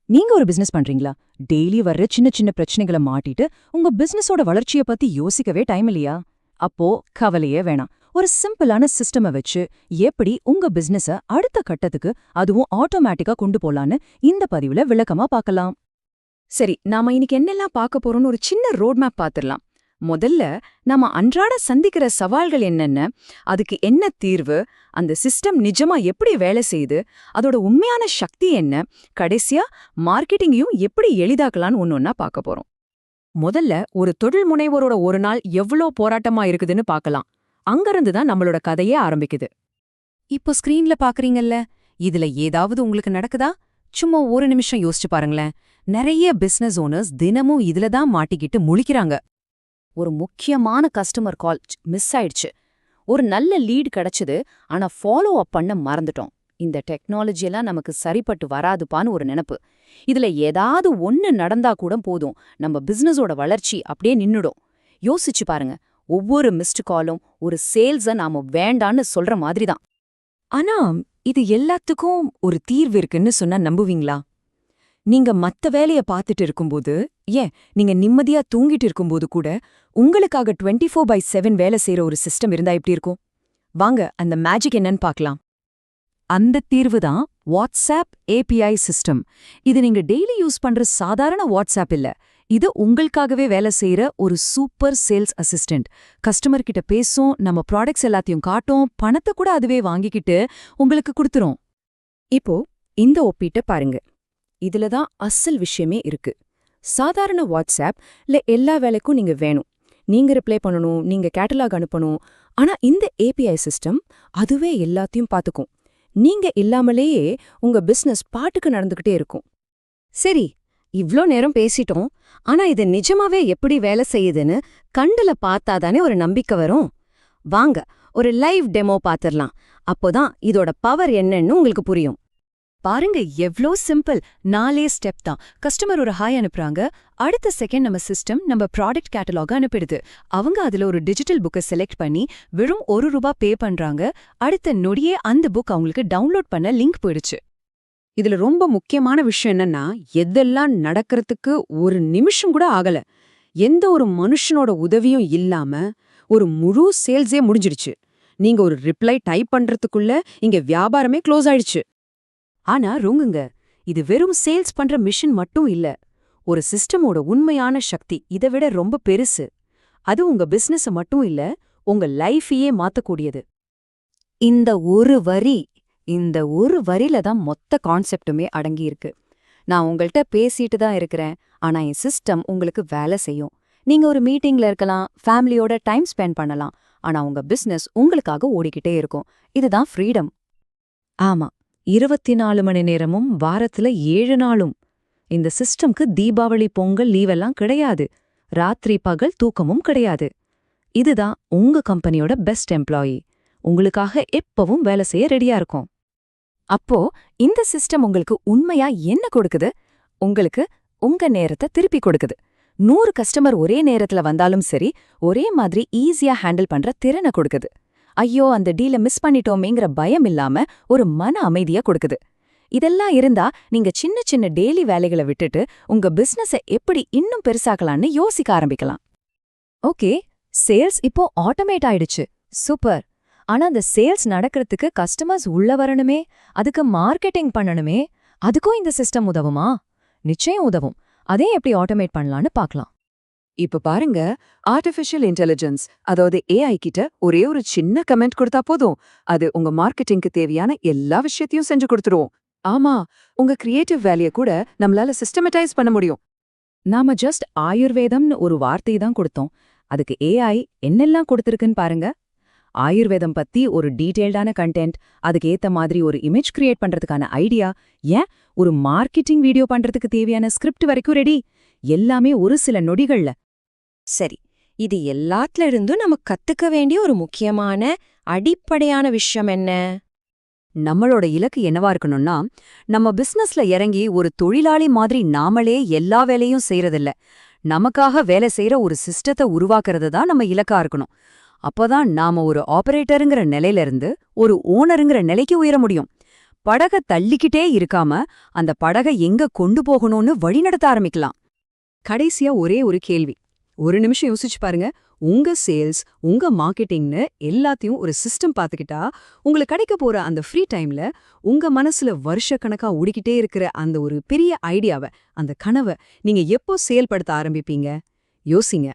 நீங்க ஒரு பிசினஸ் பண்றீங்களா? டெய்லி வர்ற சின்ன சின்ன பிரச்சனைகளை மாட்டிட்டு உங்க பிசினஸோட வளர்ச்சிய பத்தி யோசிக்கவே டைம் இல்லையா? அப்போ கவலையே வேணாம். ஒரு சிம்பிளான சிஸ்டம வச்சு எப்படி உங்க பிசினஸ அடுத்த கட்டத்துக்கு, அதுவும் ஆட்டோமேட்டிக்கா கொண்டு போலான்னு இந்த பதிவுல விளக்கமா பார்க்கலாம். சரி, நாம இன்னைக்கு என்னெல்லாம் பார்க்க போறோம்னு ஒரு சின்ன ரோட் மேப் பார்த்திடலாம். முதல்ல நாம அன்றாட சந்திக்கிற சவால்கள் என்னென்ன, அதுக்கு என்ன தீர்வு, அந்த சிஸ்டம் நிஜமா எப்படி வேலை செய்யுது, அதோட உண்மையான சக்தி என்ன, கடைசியா மார்க்கெட்டிங்கையும் எப்படி எளிதாக்கலான்னு ஒன்னொன்னா பார்க்க போறோம். முதல்ல ஒரு தொழில் முனைவோரோட ஒரு நாள் எவ்வளோ போராட்டமா இருக்குதுன்னு பார்க்கலாம். அங்கிருந்து தான் நம்மளோட கதையே ஆரம்பிக்குது. இப்போ ஸ்கிரீன்ல பாக்குறீங்கல்ல, இதுல ஏதாவது உங்களுக்கு நடக்குதா? சும்மா ஒரு நிமிஷம் யோசிச்சு பாருங்களேன். நிறைய பிசினஸ் ஓனர்ஸ் தினமும் இதுல தான் மாட்டிக்கிட்டு முழிக்கிறாங்க. ஒரு முக்கியமான கஸ்டமர் கால் மிஸ் ஆயிடுச்சு. ஒரு நல்ல லீட் கிடைச்சது, ஆனா ஃபாலோ அப் பண்ண மறந்துட்டோம். இந்த டெக்னாலஜி எல்லாம் நமக்கு சரிப்பட்டு வராதுப்பான்னு ஒரு நினைப்பு. இதுல ஏதாவது ஒன்னு நடந்தா கூட போதும், நம்ம பிசினஸோட வளர்ச்சி அப்படியே நின்னுடும். யோசிச்சு பாருங்க, ஒவ்வொரு மிஸ்டு காலும் ஒரு சேல்ஸ நாம வேண்டான்னு சொல்ற மாதிரி தான். ஆனா இது எல்லாத்துக்கும் ஒரு தீர்வு இருக்குன்னு சொன்னா நம்புவீங்களா? நீங்க மத்த வேலைய பார்த்துட்டு இருக்கும்போது, ஏன் நீங்க நிம்மதியா தூங்கிட்டு இருக்கும்போது கூட உங்களுக்காக 24/7 வேலை செய்யற ஒரு சிஸ்டம் இருந்தா எப்படி இருக்கும்? வாங்க அந்த மேஜிக் என்னன்னு பார்க்கலாம். அந்த தீர்வு தான் வாட்ஸ்ஆப் ஏபிஐ சிஸ்டம். இது நீங்க டெய்லி யூஸ் பண்ற சாதாரண வாட்ஸ்ஆப் இல்ல. இது உங்களுக்காகவே வேலை செய்யற ஒரு சூப்பர் சேல்ஸ் அசிஸ்டன்ட். கஸ்டமர் கிட்ட பேசும், நம்ம ப்ராடக்ட்ஸ் எல்லாத்தையும் காட்டும், பணத்தை கூட அதுவே வாங்கிக்கிட்டு உங்களுக்கு கொடுத்துரும். இப்போ இந்த ஒப்பீட்ட பாருங்க. இதுல தான் அசல் விஷயமே இருக்கு. சாதாரண வாட்ஸ்ஆப்ல எல்லா வேலைக்கும் நீங்க வேணும், நீங்க ரிப்ளை பண்ணணும், நீங்க கேட்டலாக் அனுப்பணும். ஆனா இந்த ஏபிஐ சிஸ்டம் அதுவே எல்லாத்தையும் பார்த்துக்கும். நீங்க இல்லாமலேயே உங்க பிசினஸ் பாட்டுக்கு நடந்துகிட்டே இருக்கும். சரி, இவ்ளோ நேரம் பேசிட்டோம். ஆனா இது நிஜமாவே எப்படி வேலை செய்யுதுன்னு கண்டுல பார்த்தாதானே ஒரு நம்பிக்கை வரும். வாங்க ஒரு லைவ் டெமோ பார்த்திடலாம். அப்போதான் இதோட பவர் என்னன்னு உங்களுக்கு புரியும். பாருங்க, எவ்ளோ சிம்பிள். 4 ஸ்டெப் தான். கஸ்டமர் ஒரு ஹாய் அனுப்புறாங்க, அடுத்த செகண்ட் நம்ம சிஸ்டம் நம்ம ப்ராடக்ட் கேட்டலாக அனுப்பிடுது. அவங்க அதுல ஒரு டிஜிட்டல் புக்கை செலக்ட் பண்ணி வெறும் ₹1 பே பண்றாங்க. அடுத்த நொடியே அந்த புக் அவங்களுக்கு டவுன்லோட் பண்ண லிங்க் போயிடுச்சு. இதுல ரொம்ப முக்கியமான விஷயம் என்னன்னா, எதெல்லாம் நடக்கிறதுக்கு ஒரு நிமிஷம் கூட ஆகல. எந்த ஒரு மனுஷனோட உதவியும் இல்லாம ஒரு முழு சேல்ஸே முடிஞ்சிடுச்சு. நீங்க ஒரு ரிப்ளை டைப் பண்றதுக்குள்ள இங்க வியாபாரமே க்ளோஸ் ஆயிடுச்சு. ஆனா ரோங்குங்க, இது வெறும் சேல்ஸ் பண்ற மிஷின் மட்டும் இல்ல. ஒரு சிஸ்டமோட உண்மையான சக்தி இதை விட ரொம்ப பெருசு. அது உங்க பிசினஸ மட்டும் இல்ல, உங்க லைஃபையே மாத்தக்கூடியது. இந்த ஒரு வரியில தான் மொத்த கான்செப்டுமே அடங்கியிருக்கு. நான் உங்கள்கிட்ட பேசிட்டு தான் இருக்கிறேன், ஆனா என் சிஸ்டம் உங்களுக்கு வேலை செய்யும். நீங்க ஒரு மீட்டிங்ல இருக்கலாம், ஃபேமிலியோட டைம் ஸ்பெண்ட் பண்ணலாம், ஆனா உங்க பிசினஸ் உங்களுக்காக ஓடிக்கிட்டே இருக்கும். இதுதான் ஃப்ரீடம். ஆமா, 24 மணி நேரமும் வாரத்துல 7 நாளும். இந்த சிஸ்டம்க்கு தீபாவளி, பொங்கல் லீவெல்லாம் கிடையாது. ராத்திரி பகல் தூக்கமும் கிடையாது. இதுதான் உங்க கம்பெனியோட பெஸ்ட் எம்ப்ளாயி. உங்களுக்காக எப்பவும் வேலை செய்ய ரெடியா இருக்கும். அப்போ இந்த சிஸ்டம் உங்களுக்கு உண்மையா என்ன கொடுக்குது? உங்களுக்கு உங்க நேரத்தை திருப்பி கொடுக்குது. 100 கஸ்டமர் ஒரே நேரத்துல வந்தாலும் சரி, ஒரே மாதிரி ஈஸியா ஹேண்டில் பண்ற திறனை கொடுக்குது. ஐயோ, அந்த டீலை மிஸ் பண்ணிட்டோமேங்கிற பயம் இல்லாம ஒரு மன அமைதியா கொடுக்குது. இதெல்லாம் இருந்தா நீங்க சின்ன சின்ன டெய்லி வேலைகளை விட்டுட்டு உங்க பிசினஸை எப்படி இன்னும் பெருசாக்கலாம்னு யோசிக்க ஆரம்பிக்கலாம். ஓகே, சேல்ஸ் இப்போ ஆட்டோமேட் ஆயிடுச்சு. சூப்பர். ஆனா அந்த சேல்ஸ் நடக்கிறதுக்கு கஸ்டமர்ஸ் உள்ள வரணுமே, அதுக்கு மார்க்கெட்டிங் பண்ணணுமே. அதுக்கும் இந்த சிஸ்டம் உதவுமா? நிச்சயம் உதவும். அதே எப்படி ஆட்டோமேட் பண்ணலான்னு பார்க்கலாம். இப்ப பாருங்க, ஆர்டிஃபிஷியல் இன்டெலிஜென்ஸ், அதாவது ஏஐ கிட்ட ஒரே ஒரு சின்ன கமெண்ட் கொடுத்தா போதும், அது உங்க மார்க்கெட்டிங்க்கு தேவையான எல்லா விஷயத்தையும் செஞ்சு கொடுத்துரும். ஆமா, உங்க கிரியேட்டிவ் வேலைய கூட நம்மளால சிஸ்டமடைஸ் பண்ண முடியும். நாம ஜஸ்ட் ஆயுர்வேதம்னு ஒரு வார்த்தை தான் கொடுத்தோம். அதுக்கு ஏஐ என்னெல்லாம் கொடுத்திருக்குன்னு பாருங்க. ஆயுர்வேதம் பத்தி ஒரு டீடைல்டான கண்டென்ட், அதுக்கு ஏத்த மாதிரி ஒரு இமேஜ் கிரியேட் பண்றதுக்கான ஐடியா, ஏன் ஒரு மார்க்கெட்டிங் வீடியோ பண்றதுக்கு தேவையான ஸ்கிரிப்ட் வரைக்கும் ரெடி. எல்லாமே ஒரு சில நொடிகள்ல. சரி, இது எல்லாத்துல இருந்தும் நம்ம கத்துக்க வேண்டிய ஒரு முக்கியமான அடிப்படையான விஷயம் என்ன? நம்மளோட இலக்கு என்னவா இருக்கணும்னா, நம்ம பிசினஸ்ல இறங்கி ஒரு தொழிலாளி மாதிரி நாமளே எல்லா வேலையும் செய்யறதில்ல, நமக்காக வேலை செய்யற ஒரு சிஸ்டத்தை உருவாக்குறது தான் நம்ம இலக்கா இருக்கணும். அப்பதான் நாம ஒரு ஆபரேட்டருங்கிற நிலையில இருந்து ஒரு ஓனருங்கிற நிலைக்கு உயர முடியும். படக தள்ளிக்கிட்டே இருக்காம அந்த படகை எங்க கொண்டு போகணும்னு வழிநடத்த ஆரம்பிக்கலாம். கடைசியா ஒரே ஒரு கேள்வி. ஒரு நிமிஷம் யோசிச்சு பாருங்க. உங்க சேல்ஸ், உங்க மார்க்கெட்டிங்னு எல்லாத்தையும் ஒரு சிஸ்டம் பார்த்துக்கிட்டா, உங்களுக்கு கிடைக்க போற அந்த ஃப்ரீ டைம்ல உங்க மனசுல வருஷக்கணக்கா ஓடிக்கிட்டே இருக்கிற அந்த ஒரு பெரிய ஐடியாவ, அந்த கனவ நீங்க எப்போ செயல்படுத்த ஆரம்பிப்பீங்க? யோசிங்க.